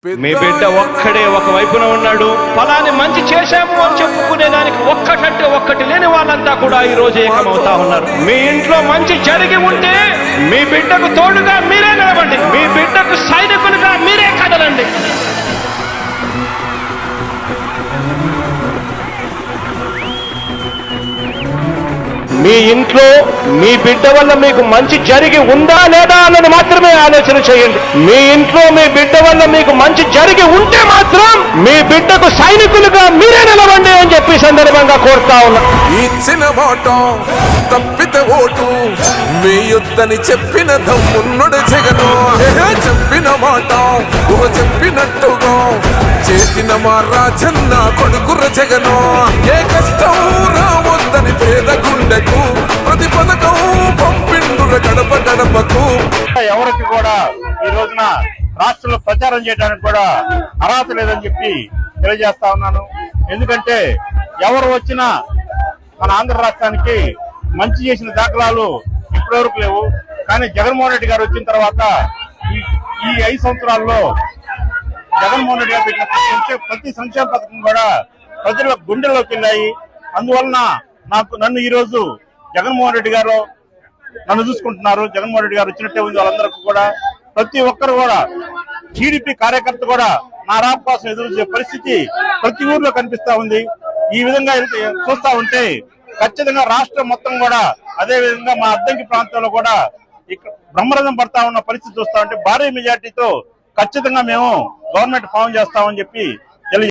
మీ బిడ్డ ఒక్కడే ఒక వైపున ఉన్నాడు. ఫలాన్ని మంచి చేశాము అని చెప్పుకునే దానికి ఒక్కటంటే ఒక్కటి లేని వాళ్ళంతా కూడా ఈ రోజు ఏకమవుతా ఉన్నారు. మీ ఇంట్లో మంచి జరిగి ఉంటే మీ బిడ్డకు తోడుగా మీరే నిలబండి, మీ బిడ్డకు సైనికులుగా మీరే కదలండి. మీ ఇంట్లో మీ బిడ్డ వల్ల మీకు మంచి జరిగి ఉందా లేదా అన్నది మాత్రమే ఆలోచన చేయండి. మీ ఇంట్లో మీ బిడ్డ వల్ల మీకు మంచి జరిగి ఉంటే మాత్రం మీ బిడ్డకు సైనికులుగా మీరే నిలవండి అని చెప్పి సందర్భంగా కోరుతా ఉన్నా. ఇచ్చిన మాట తప్పితే ఓటు మీ యుద్ధని చెప్పిన దమ్మున్నడు జగను. చెప్పిన మాట చెప్పినట్టుగా చేసిన మా రాజన్న కొడుకుర జగను. ఏ కష్టం రావద్దని పేద గుండెకు ప్రతి పథకం పంపిండుర గడప గడపకు. ఎవరికి కూడా ఈ రోజున రాష్ట్రంలో ప్రచారం చేయడానికి కూడా అర్హత లేదని చెప్పి తెలియజేస్తా ఉన్నాను. ఎందుకంటే ఎవరు వచ్చినా మన ఆంధ్ర రాష్ట్రానికి మంచి చేసిన దాఖలాలు ఇప్పటివరకు లేవు. కానీ జగన్మోహన్ రెడ్డి గారు వచ్చిన తర్వాత ఈ 5 సంవత్సరాల్లో జగన్మోహన్ రెడ్డి గారు పెట్టిన ప్రతి సంక్షేమ పథకం కూడా ప్రజల గుండెల్లోకి వెళ్ళాయి. అందువలన నన్ను ఈ రోజు జగన్మోహన్ రెడ్డి గారు నన్ను చూసుకుంటున్నారు. జగన్మోహన్ రెడ్డి గారు వచ్చినట్టే ఉంది. వాళ్ళందరికీ కూడా ప్రతి ఒక్కరు కూడా టీడీపీ కార్యకర్త కూడా నా రాబ్ కోసం ఎదురు చూసే పరిస్థితి ప్రతి ఊర్లో కనిపిస్తా ఉంది. ఈ విధంగా చూస్తా ఉంటే ఖచ్చితంగా రాష్ట్రం మొత్తం కూడా అదే విధంగా మా అద్దంకి ప్రాంతంలో కూడా ఇక్కడ బ్రహ్మరథం పడతా ఉన్న పరిస్థితి చూస్తా ఉంటే భారీ మెజార్టీతో ఖచ్చితంగా మేము గవర్నమెంట్ ఫామ్ చేస్తామని చెప్పి